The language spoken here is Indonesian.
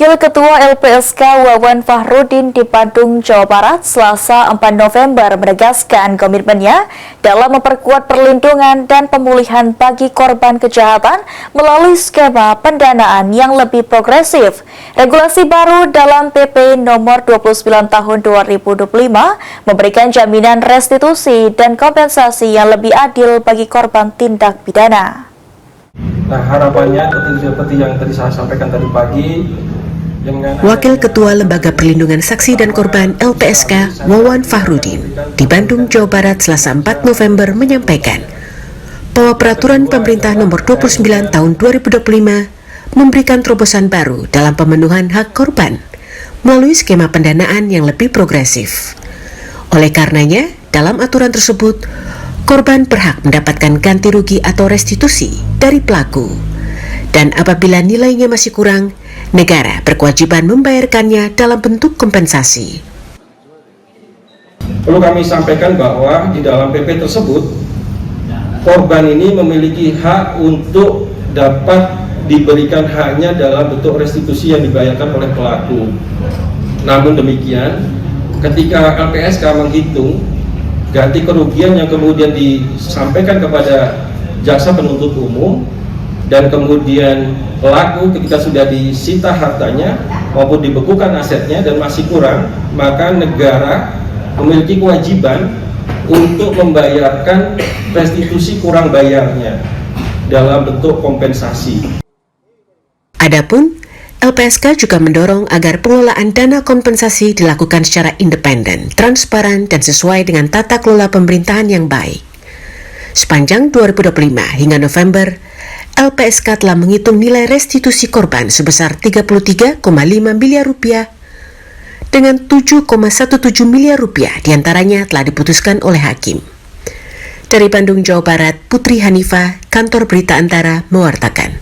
Wakil Ketua LPSK Wawan Fahrudin di Bandung, Jawa Barat, Selasa 4 November menegaskan komitmennya dalam memperkuat perlindungan dan pemulihan bagi korban kejahatan melalui skema pendanaan yang lebih progresif. Regulasi baru dalam PP nomor 29 tahun 2025 memberikan jaminan restitusi dan kompensasi yang lebih adil bagi korban tindak pidana. Nah, harapannya seperti yang tadi saya sampaikan tadi pagi. Wakil Ketua Lembaga Perlindungan Saksi dan Korban LPSK Wawan Fahrudin di Bandung, Jawa Barat, Selasa 4 November menyampaikan bahwa Peraturan Pemerintah Nomor 29 Tahun 2025 memberikan terobosan baru dalam pemenuhan hak korban melalui skema pendanaan yang lebih progresif. Oleh karenanya, dalam aturan tersebut, korban berhak mendapatkan ganti rugi atau restitusi dari pelaku. Dan apabila nilainya masih kurang, negara berkewajiban membayarkannya dalam bentuk kompensasi. Perlu kami sampaikan bahwa di dalam PP tersebut, korban ini memiliki hak untuk dapat diberikan haknya dalam bentuk restitusi yang dibayarkan oleh pelaku. Namun demikian, ketika LPSK menghitung ganti kerugian yang kemudian disampaikan kepada jaksa penuntut umum, dan kemudian pelaku ketika sudah disita hartanya maupun dibekukan asetnya dan masih kurang, maka negara memiliki kewajiban untuk membayarkan restitusi kurang bayarnya dalam bentuk kompensasi. Adapun LPSK juga mendorong agar pengelolaan dana kompensasi dilakukan secara independen, transparan, dan sesuai dengan tata kelola pemerintahan yang baik. Sepanjang 2025 hingga November, LPSK telah menghitung nilai restitusi korban sebesar 33,5 miliar rupiah dengan 7,17 miliar rupiah diantaranya telah diputuskan oleh hakim. Dari Bandung, Jawa Barat, Putri Hanifah, Kantor Berita Antara mewartakan.